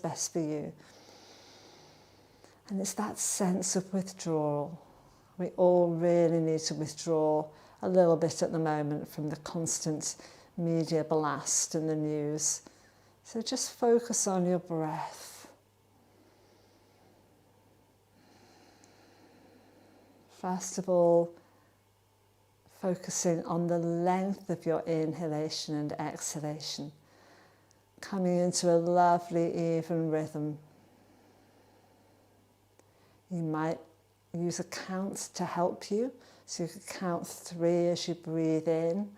best for you. And it's that sense of withdrawal. We all really need to withdraw a little bit at the moment from the constant media blast and the news. So just focus on your breath. First of all, focusing on the length of your inhalation and exhalation, coming into a lovely even rhythm. You might use a count to help you, so you could count 3 as you breathe in,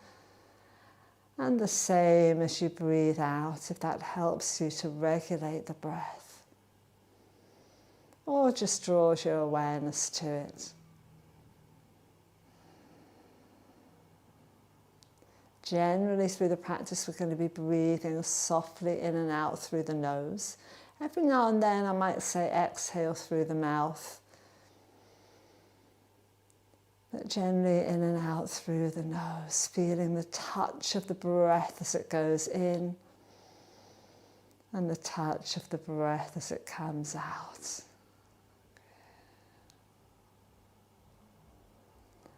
and the same as you breathe out, if that helps you to regulate the breath, or just draws your awareness to it. Generally through the practice, we're going to be breathing softly in and out through the nose. Every now and then I might say exhale through the mouth, but generally in and out through the nose, feeling the touch of the breath as it goes in and the touch of the breath as it comes out.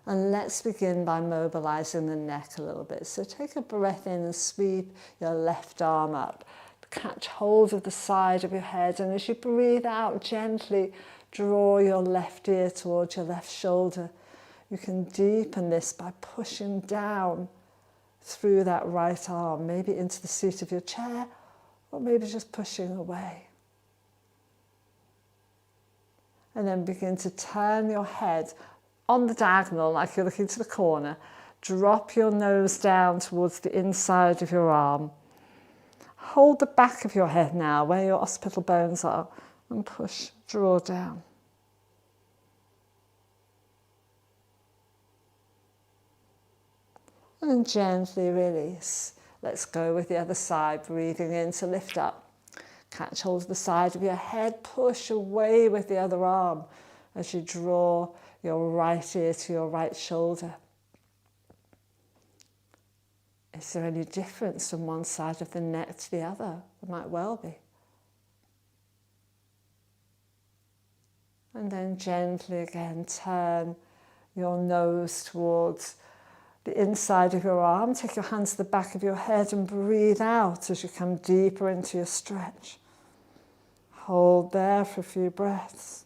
And let's begin by mobilizing the neck a little bit. So take a breath in and sweep your left arm up. Catch hold of the side of your head, and as you breathe out, gently draw your left ear towards your left shoulder. You can deepen this by pushing down through that right arm, maybe into the seat of your chair, or maybe just pushing away. And then begin to turn your head on the diagonal, like you're looking to the corner. Drop your nose down towards the inside of your arm. Hold the back of your head now, where your occipital bones are, and push, draw down. And gently release. Let's go with the other side, breathing in to lift up. Catch hold of the side of your head, push away with the other arm as you draw your right ear to your right shoulder. Is there any difference from one side of the neck to the other? There might well be. And then gently again turn your nose towards the inside of your arm. Take your hands to the back of your head and breathe out as you come deeper into your stretch. Hold there for a few breaths.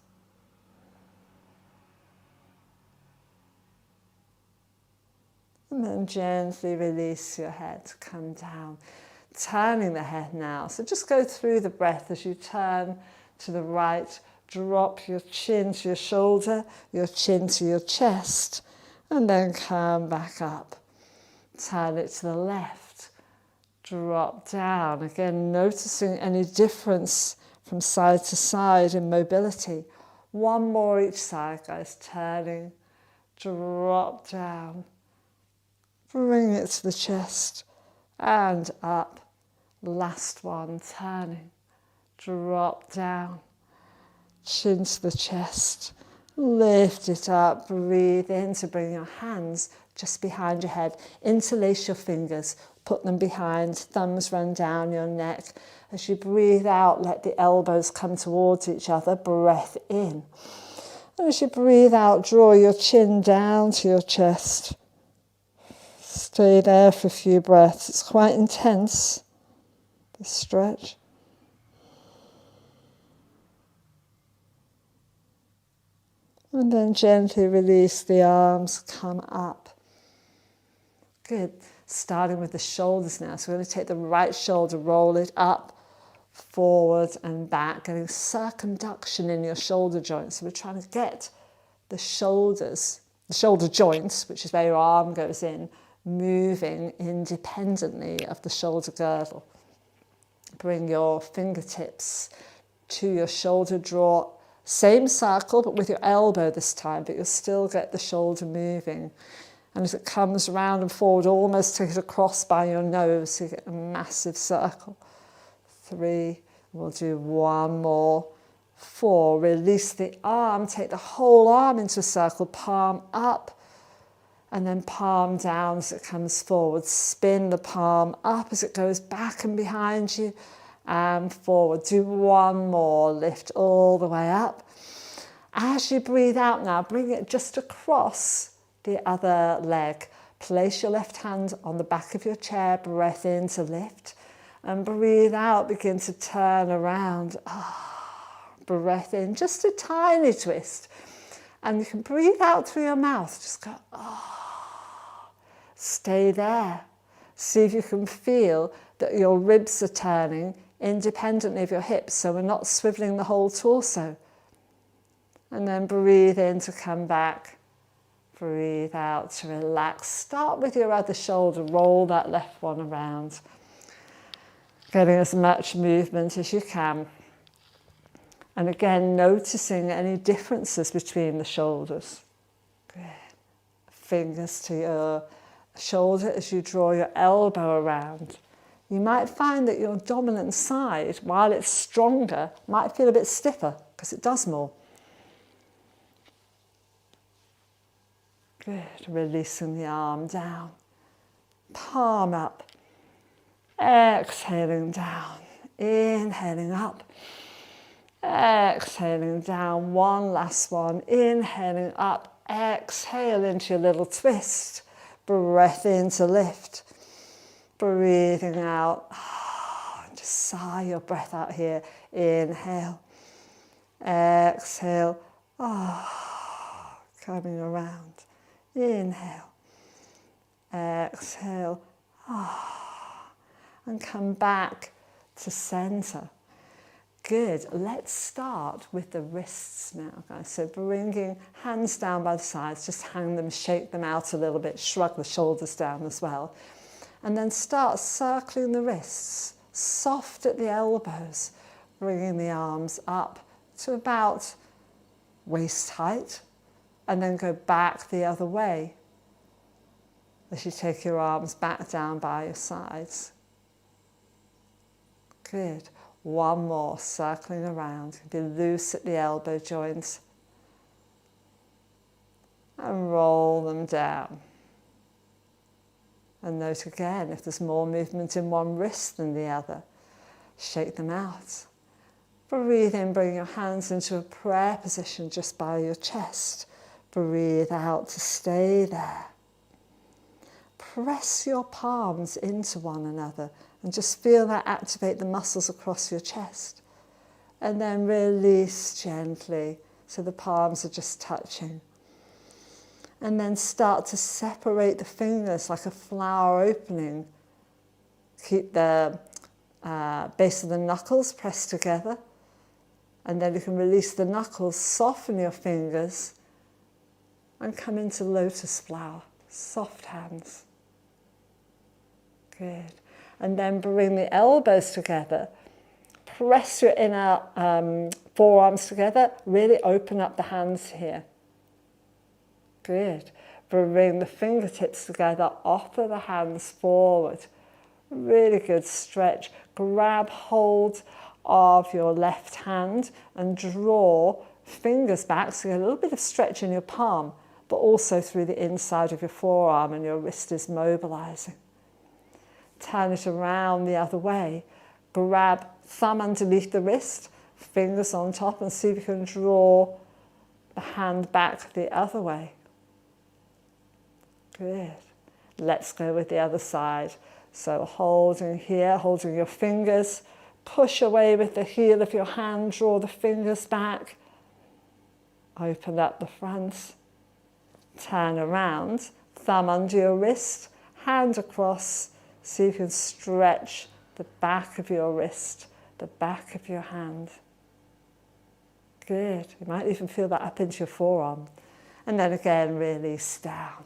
And then gently release your head, come down, turning the head now. So just go through the breath as you turn to the right, drop your chin to your shoulder, your chin to your chest, and then come back up. Turn it to the left, drop down. Again, noticing any difference from side to side in mobility. One more each side, guys, turning, drop down. Bring it to the chest and up. Last one, turning, drop down, chin to the chest, lift it up, breathe in to bring your hands just behind your head. Interlace your fingers, put them behind, thumbs run down your neck. As you breathe out, let the elbows come towards each other, breath in. And as you breathe out, draw your chin down to your chest. Stay there for a few breaths. It's quite intense, this stretch. And then gently release the arms, come up. Good. Starting with the shoulders now. So we're going to take the right shoulder, roll it up, forward and back, getting circumduction in your shoulder joints. So we're trying to get the shoulders, the shoulder joints, which is where your arm goes in, moving independently of the shoulder girdle. Bring your fingertips to your shoulder, draw same circle but with your elbow this time, but you'll still get the shoulder moving. And as it comes round and forward, almost take it across by your nose, so you get a massive circle. 3, we'll do 1 more. 4, release the arm, take the whole arm into a circle, palm up, and then palm down as it comes forward. Spin the palm up as it goes back and behind you, and forward. Do one more, lift all the way up. As you breathe out now, bring it just across the other leg. Place your left hand on the back of your chair, breath in to lift, and breathe out, begin to turn around. Breath in, just a tiny twist. And you can breathe out through your mouth, just go, Stay there. See if you can feel that your ribs are turning independently of your hips, so we're not swiveling the whole torso. And then breathe in to come back. Breathe out to relax. Start with your other shoulder, roll that left one around. Getting as much movement as you can. And again, noticing any differences between the shoulders. Good. Fingers to your shoulder as you draw your elbow around. You might find that your dominant side, while it's stronger, might feel a bit stiffer because it does more. Good. Releasing the arm down. Palm up. Exhaling down. Inhaling up. Exhaling down. One last one. Inhaling up. Exhale into your little twist. Breath in to lift. Breathing out. Just sigh your breath out here. Inhale. Exhale. Coming around. Inhale. Exhale. And come back to center. Good. Let's start with the wrists now, guys. So bringing hands down by the sides, just hang them, shake them out a little bit, shrug the shoulders down as well. And then start circling the wrists, soft at the elbows, bringing the arms up to about waist height, and then go back the other way as you take your arms back down by your sides. Good. One more, circling around. Be loose at the elbow joints. And roll them down. And note again if there's more movement in one wrist than the other. Shake them out. Breathe in, bring your hands into a prayer position just by your chest. Breathe out to stay there. Press your palms into one another and just feel that activate the muscles across your chest. And then release gently so the palms are just touching. And then start to separate the fingers like a flower opening. Keep the base of the knuckles pressed together. And then you can release the knuckles, soften your fingers, and come into lotus flower, soft hands. Good. And then bring the elbows together. Press your inner forearms together. Really open up the hands here. Good. Bring the fingertips together. Offer the hands forward. Really good stretch. Grab hold of your left hand and draw fingers back. So you get a little bit of stretch in your palm, but also through the inside of your forearm, and your wrist is mobilizing. Turn it around the other way. Grab thumb underneath the wrist, fingers on top, and see if you can draw the hand back the other way. Good. Let's go with the other side. So holding here, holding your fingers, push away with the heel of your hand, draw the fingers back, open up the front, turn around, thumb under your wrist, hand across, see if you can stretch the back of your wrist, the back of your hand. Good. You might even feel that up into your forearm. And then again, release down.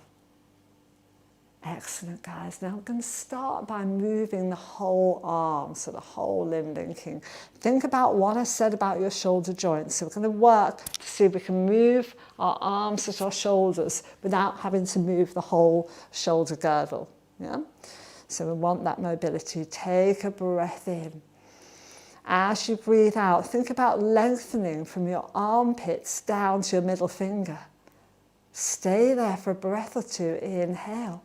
Excellent, guys. Now I'm going to start by moving the whole arm, so the whole limb linking. Think about what I said about your shoulder joints. So we're going to work to see if we can move our arms at our shoulders without having to move the whole shoulder girdle. Yeah? So we want that mobility. Take a breath in. As you breathe out, think about lengthening from your armpits down to your middle finger. Stay there for a breath or two. Inhale.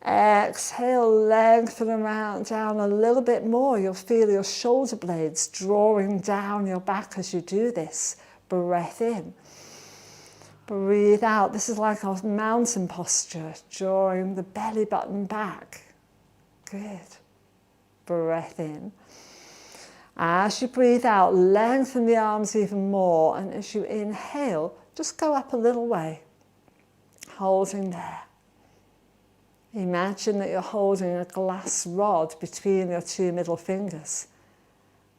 Exhale, lengthen around down a little bit more. You'll feel your shoulder blades drawing down your back as you do this. Breath in. Breathe out. This is like a mountain posture, drawing the belly button back. Good. Breath in. As you breathe out, lengthen the arms even more. And as you inhale, just go up a little way, holding there. Imagine that you're holding a glass rod between your two middle fingers.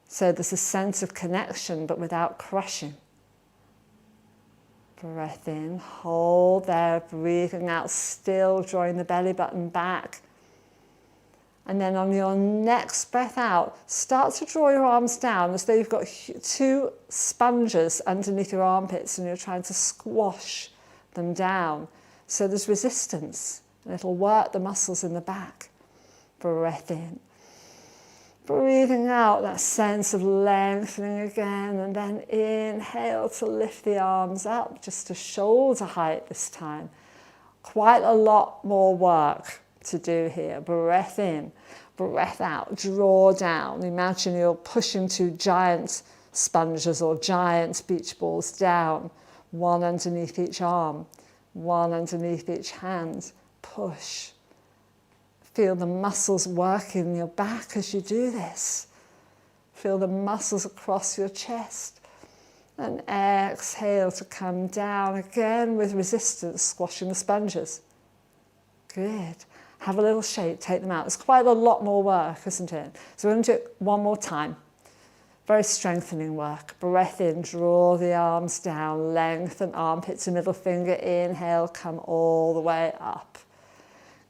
So there's a sense of connection, but without crushing. Breath in, hold there, breathing out, still drawing the belly button back. And then on your next breath out, start to draw your arms down as though you've got two sponges underneath your armpits and you're trying to squash them down. So there's resistance. And it'll work the muscles in the back. Breath in. Breathing out, that sense of lengthening again. And then inhale to lift the arms up, just to shoulder height this time. Quite a lot more work to do here. Breath in, breath out, draw down. Imagine you're pushing two giant sponges or giant beach balls down. One underneath each arm, one underneath each hand. Push. Feel the muscles working in your back as you do this. Feel the muscles across your chest. And exhale to come down again with resistance, squashing the sponges. Good. Have a little shake, take them out. It's quite a lot more work, isn't it? So we're going to do it one more time. Very strengthening work. Breath in, draw the arms down, lengthen armpit to middle finger. Inhale, come all the way up.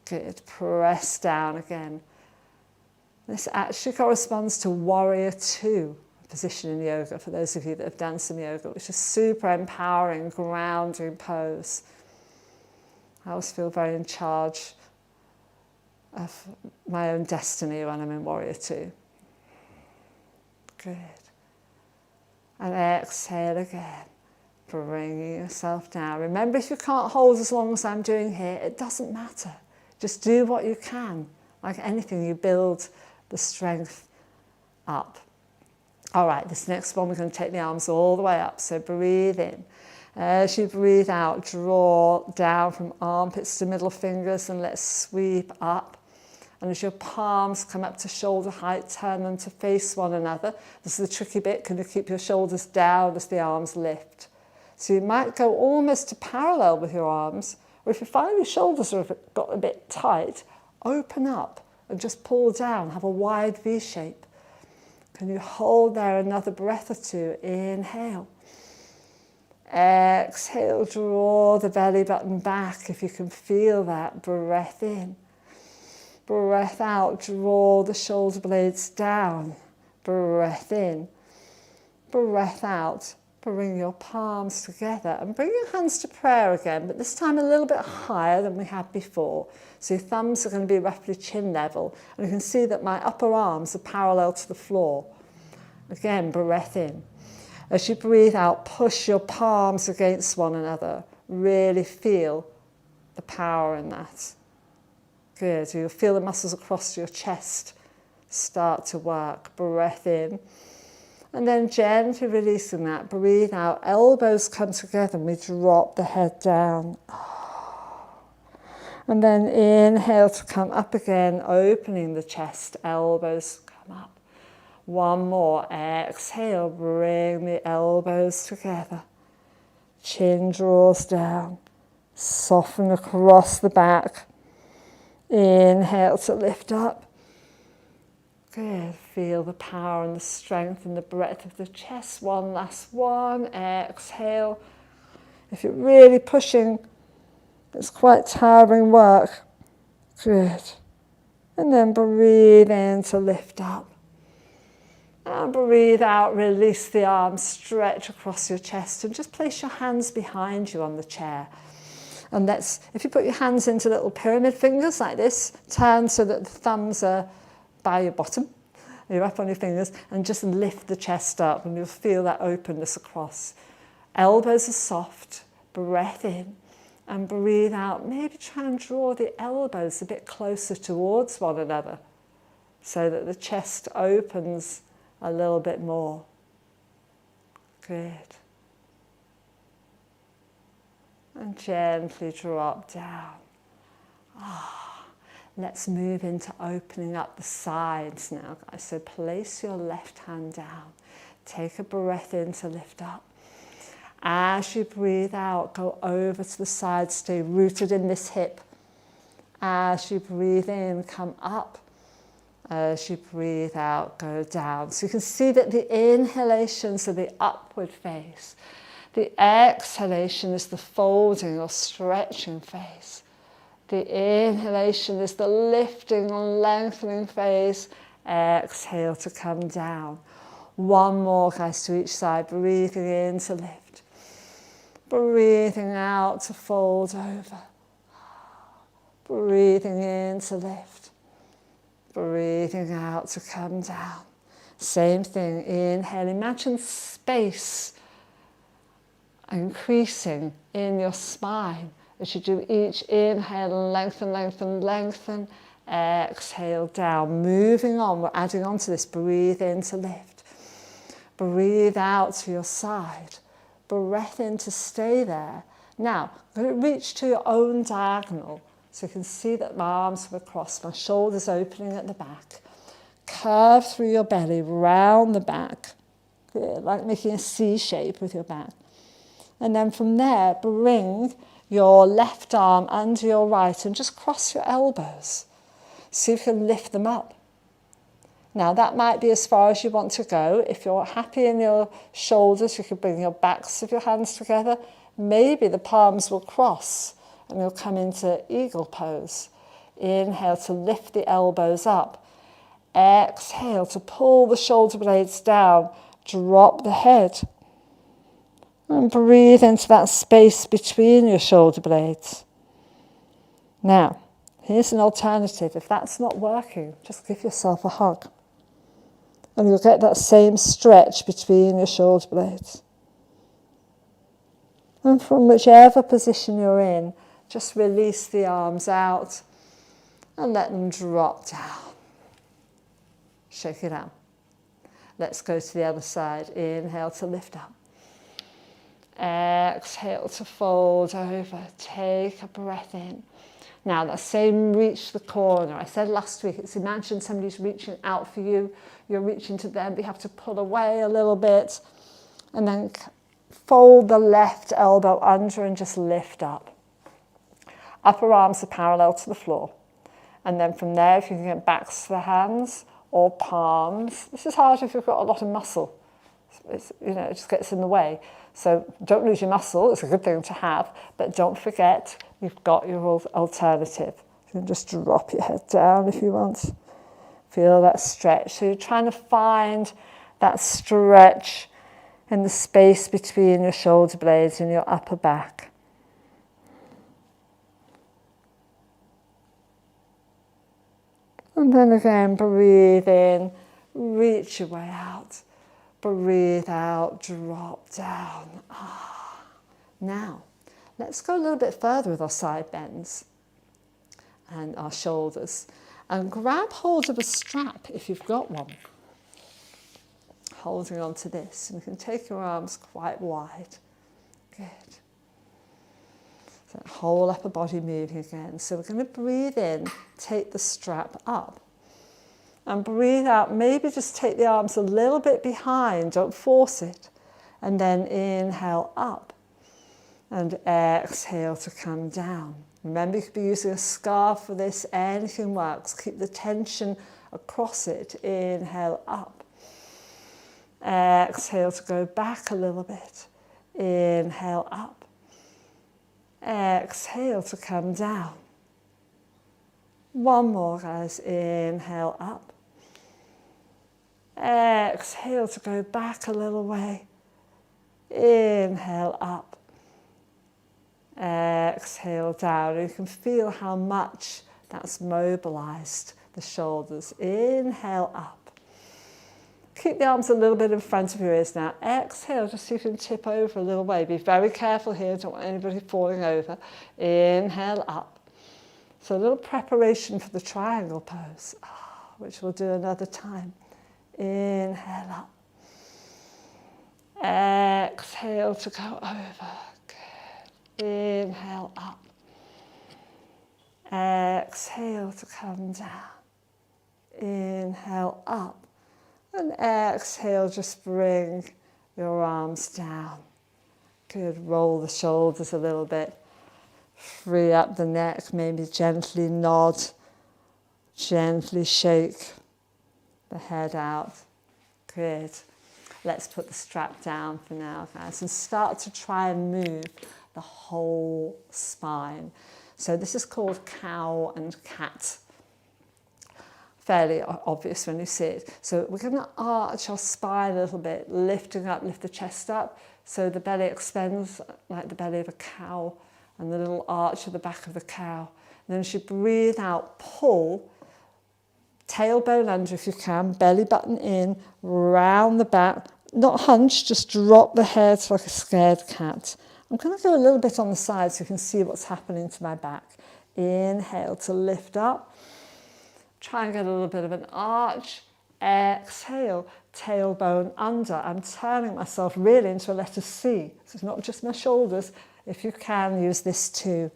Good. Press down again. This actually corresponds to Warrior Two position in yoga, for those of you that have done some yoga, which is super empowering, grounding pose. I always feel very in charge of my own destiny when I'm in Warrior Two. Good. And exhale again, bringing yourself down. Remember, if you can't hold as long as I'm doing here, it doesn't matter. Just do what you can. Like anything, you build the strength up. All right, this next one, we're going to take the arms all the way up. So breathe in. As you breathe out, draw down from armpits to middle fingers and let's sweep up. And as your palms come up to shoulder height, turn them to face one another. This is the tricky bit. Can you keep your shoulders down as the arms lift? So you might go almost to parallel with your arms, or if you find your shoulders have got a bit tight, open up and just pull down. Have a wide V shape. Can you hold there another breath or two? Inhale. Exhale, draw the belly button back if you can feel that. Breath in. Breath out, draw the shoulder blades down. Breath in. Breath out. Bring your palms together and bring your hands to prayer again, but this time a little bit higher than we had before. So your thumbs are going to be roughly chin level, and you can see that my upper arms are parallel to the floor. Again, breath in. As you breathe out, push your palms against one another. Really feel the power in that. Good. You'll feel the muscles across your chest start to work. Breath in. And then gently releasing that, breathe out, elbows come together and we drop the head down. And then inhale to come up again, opening the chest, elbows come up. One more, exhale, bring the elbows together. Chin draws down, soften across the back. Inhale to lift up. Good. Feel the power and the strength and the breadth of the chest. One last one. Exhale. If you're really pushing, it's quite tiring work. Good. And then breathe in to lift up. And breathe out, release the arms, stretch across your chest and just place your hands behind you on the chair. And if you put your hands into little pyramid fingers like this, turn so that the thumbs are by your bottom, you're up on your fingers, and just lift the chest up and you'll feel that openness across. Elbows are soft, breath in, And breathe out. Maybe try and draw the elbows a bit closer towards one another so that the chest opens a little bit more. Good. And gently drop down. Let's move into opening up the sides now, guys. So place your left hand down. Take a breath in to lift up. As you breathe out, go over to the side, stay rooted in this hip. As you breathe in, come up. As you breathe out, go down. So you can see that the inhalations are the upward phase. The exhalation is the folding or stretching phase. The inhalation is the lifting and lengthening phase. Exhale to come down. One more, guys, to each side. Breathing in to lift. Breathing out to fold over. Breathing in to lift. Breathing out to come down. Same thing. Inhale. Imagine space increasing in your spine as you do each inhale and lengthen, lengthen, lengthen. Exhale down. Moving on. We're adding on to this. Breathe in to lift. Breathe out to your side. Breath in to stay there. Now, I'm going to reach to your own diagonal. So you can see that my arms are across, my shoulders opening at the back. Curve through your belly, round the back. Good, like making a C shape with your back. And then from there, bring your left arm under your right and just cross your elbows. See if you can lift them up. Now that might be as far as you want to go. If you're happy in your shoulders, you can bring your backs of your hands together. Maybe the palms will cross and you'll come into eagle pose. Inhale to lift the elbows up. Exhale to pull the shoulder blades down. Drop the head. And breathe into that space between your shoulder blades. Now, here's an alternative. If that's not working, just give yourself a hug. And you'll get that same stretch between your shoulder blades. And from whichever position you're in, just release the arms out and let them drop down. Shake it out. Let's go to the other side. Inhale to lift up. Exhale to fold over. Take a breath in. Now that same reach the corner. I said last week, it's imagine somebody's reaching out for you. You're reaching to them, but you have to pull away a little bit. And then fold the left elbow under and just lift up. Upper arms are parallel to the floor. And then from there, if you can get backs to the hands or palms. This is hard if you've got a lot of muscle. It just gets in the way. So don't lose your muscle. It's a good thing to have. But don't forget, you've got your alternative. You can just drop your head down if you want. Feel that stretch. So you're trying to find that stretch in the space between your shoulder blades and your upper back. And then again, breathe in, reach your way out. Breathe out, drop down. Now, let's go a little bit further with our side bends and our shoulders. And grab hold of a strap if you've got one. Holding on to this. And you can take your arms quite wide. Good. So whole upper body moving again. So we're going to breathe in, take the strap up. And breathe out, maybe just take the arms a little bit behind, don't force it. And then inhale up. And exhale to come down. Remember, you could be using a scarf for this, anything works. Keep the tension across it. Inhale up. Exhale to go back a little bit. Inhale up. Exhale to come down. One more, guys. Inhale up. Exhale to go back a little way. Inhale up. Exhale down. You can feel how much that's mobilized the shoulders. Inhale up. Keep the arms a little bit in front of your ears now. Exhale, just so you can tip over a little way. Be very careful here, don't want anybody falling over. Inhale up. So a little preparation for the triangle pose, which we'll do another time. Inhale up. Exhale to go over. Good. Inhale up. Exhale to come down. Inhale up. And exhale, just bring your arms down. Good. Roll the shoulders a little bit. Free up the neck. Maybe gently nod. Gently shake the head out. Good. Let's put the strap down for now, guys, and start to try and move the whole spine. So this is called cow and cat. Fairly obvious when you see it. So we're going to arch our spine a little bit, lifting up, lift the chest up, so the belly extends like the belly of a cow, and the little arch of the back of the cow. And then as you breathe out, pull, tailbone under if you can, belly button in, round the back, not hunch, just drop the head like a scared cat. I'm going to go a little bit on the side so you can see what's happening to my back. Inhale to lift up. Try and get a little bit of an arch. Exhale, tailbone under. I'm turning myself really into a letter C. So it's not just my shoulders. If you can, use this too.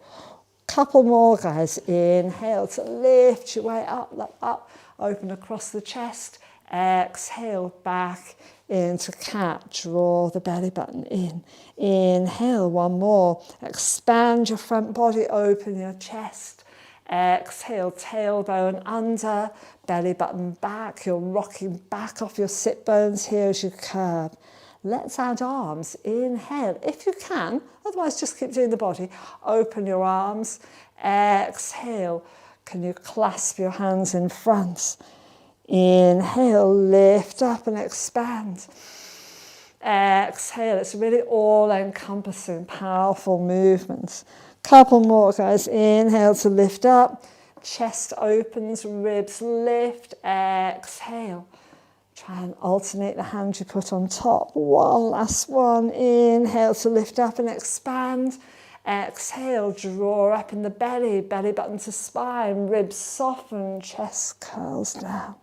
Couple more, guys. Inhale to lift your way up. Open across the chest. Exhale, back into cat. Draw the belly button in. Inhale, one more. Expand your front body, open your chest. Exhale, tailbone under, belly button back. You're rocking back off your sit bones here as you curve. Let's add arms. Inhale, if you can, otherwise just keep doing the body. Open your arms. Exhale, can you clasp your hands in front? Inhale, lift up and expand. Exhale, it's really all-encompassing, powerful movements. Couple more, guys. Inhale to lift up. Chest opens, ribs lift. Exhale. Try and alternate the hand you put on top. One last one. Inhale to lift up and expand. Exhale, draw up in the belly, belly button to spine, ribs soften, chest curls down.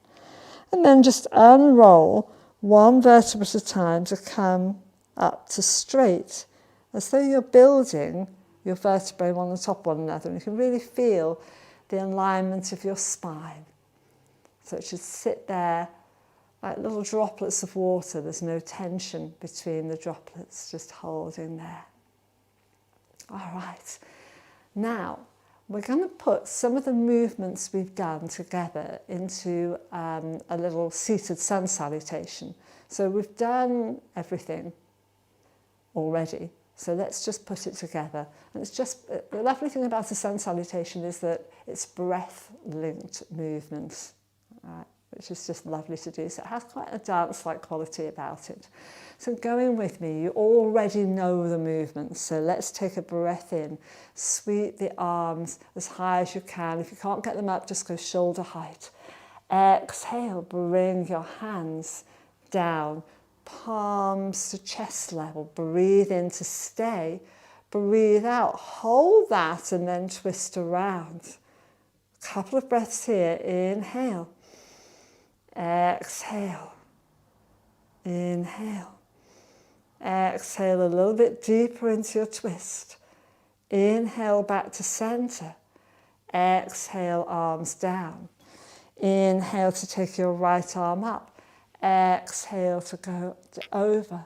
And then just unroll one vertebra at a time to come up to straight, as though you're building your vertebrae one on top of one another, and you can really feel the alignment of your spine. So it should sit there like little droplets of water. There's no tension between the droplets, just holding there. All right. Now, we're going to put some of the movements we've done together into a little seated sun salutation. So we've done everything already. So let's just put it together. And it's just, the lovely thing about a sun salutation is that it's breath-linked movements, right, which is just lovely to do. So it has quite a dance-like quality about it. So going with me, you already know the movements. So let's take a breath in. Sweep the arms as high as you can. If you can't get them up, just go shoulder height. Exhale, bring your hands down. Palms to chest level. Breathe in to stay. Breathe out. Hold that and then twist around. A couple of breaths here. Inhale. Exhale. Inhale. Exhale a little bit deeper into your twist. Inhale back to center. Exhale, arms down. Inhale to take your right arm up. Exhale to go over.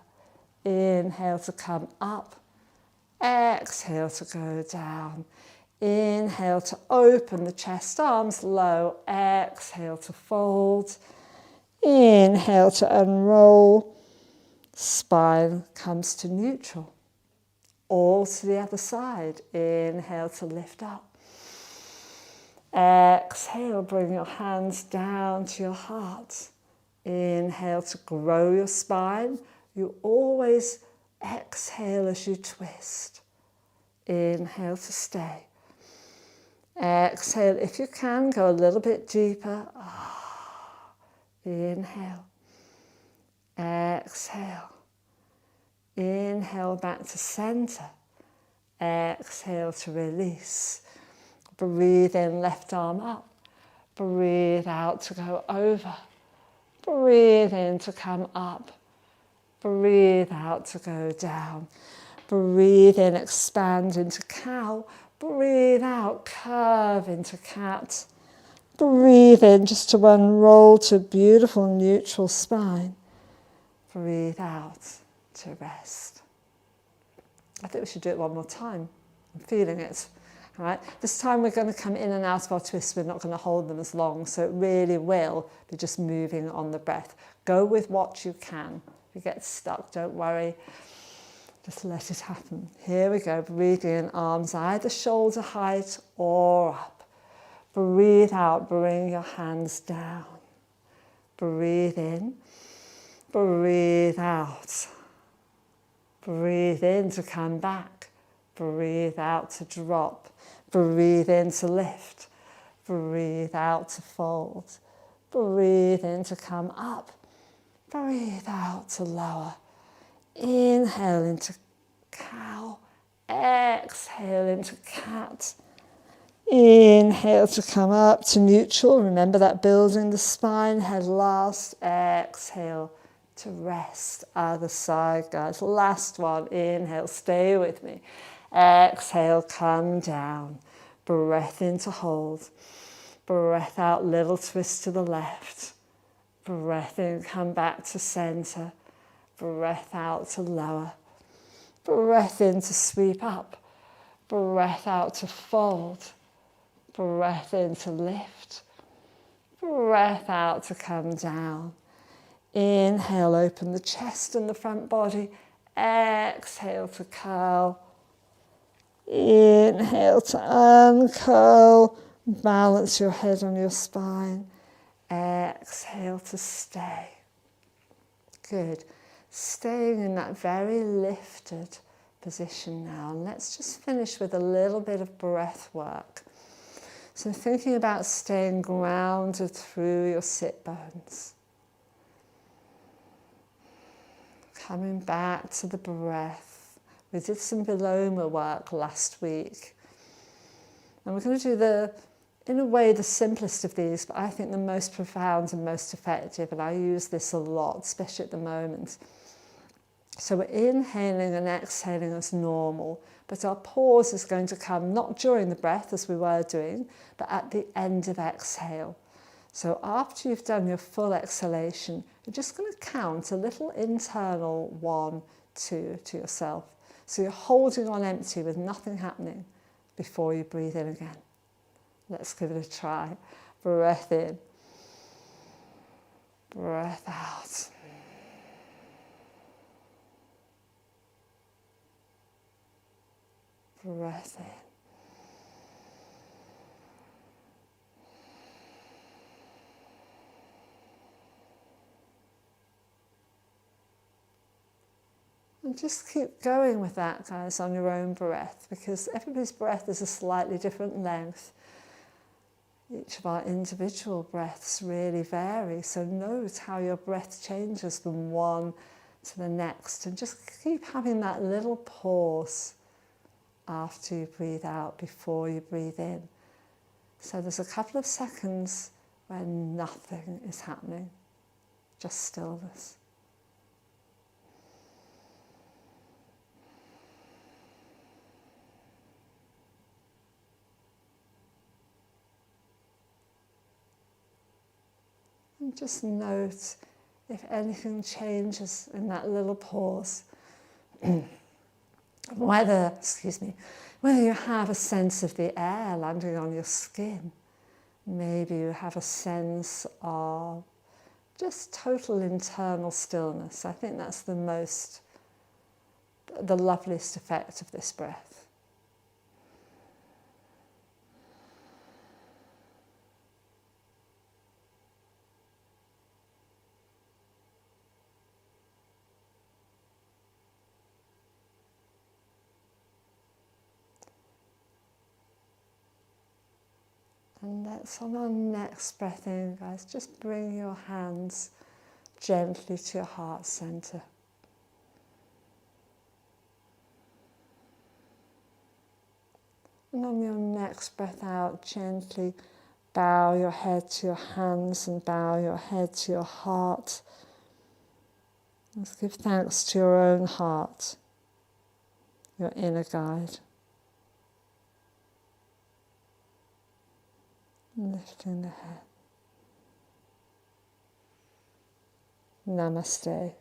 Inhale to come up. Exhale to go down. Inhale to open the chest, arms low. Exhale to fold. Inhale to unroll. Spine comes to neutral. All to the other side. Inhale to lift up. Exhale, bring your hands down to your heart. Inhale to grow your spine. You always exhale as you twist. Inhale to stay. Exhale, if you can, go a little bit deeper. Inhale. Exhale. Inhale back to center. Exhale to release. Breathe in, left arm up. Breathe out to go over. Breathe in to come up. Breathe out to go down. Breathe in, expand into cow. Breathe out, curve into cat. Breathe in just to unroll to beautiful neutral spine. Breathe out to rest. I think we should do it one more time. I'm feeling it. All right. This time we're going to come in and out of our twists. We're not going to hold them as long, so it really will be just moving on the breath. Go with what you can. If you get stuck, don't worry. Just let it happen. Here we go. Breathe in, arms either shoulder height or up. Breathe out, bring your hands down. Breathe in. Breathe out. Breathe in to come back. Breathe out to drop. Breathe in to lift. Breathe out to fold. Breathe in to come up. Breathe out to lower. Inhale into cow. Exhale into cat. Inhale to come up to neutral. Remember that building the spine, head last. Exhale to rest. Other side, guys. Last one. Inhale, stay with me. Exhale, come down. Breath in to hold. Breath out, little twist to the left. Breath in, come back to center. Breath out to lower. Breath in to sweep up. Breath out to fold. Breath in to lift. Breath out to come down. Inhale, open the chest and the front body. Exhale to curl. Inhale to uncurl. Balance your head on your spine. Exhale to stay. Good. Staying in that very lifted position now. And let's just finish with a little bit of breath work. So thinking about staying grounded through your sit bones. Coming back to the breath. We did some Viloma work last week. And we're going to do in a way, the simplest of these, but I think the most profound and most effective, and I use this a lot, especially at the moment. So we're inhaling and exhaling as normal, but our pause is going to come not during the breath as we were doing, but at the end of exhale. So after you've done your full exhalation, you're just going to count a little internal 1, 2 to yourself. So you're holding on empty with nothing happening before you breathe in again. Let's give it a try. Breath in. Breath out. Breath in. And just keep going with that, guys, on your own breath, because everybody's breath is a slightly different length. Each of our individual breaths really vary, so note how your breath changes from one to the next, and just keep having that little pause after you breathe out, before you breathe in. So there's a couple of seconds where nothing is happening, just stillness. And just note if anything changes in that little pause. whether you have a sense of the air landing on your skin. Maybe you have a sense of just total internal stillness. I think that's the loveliest effect of this breath. And let's, on our next breath in, guys, just bring your hands gently to your heart center. And on your next breath out, gently bow your head to your hands and bow your head to your heart. Let's give thanks to your own heart, your inner guide. Lifting the head. Namaste.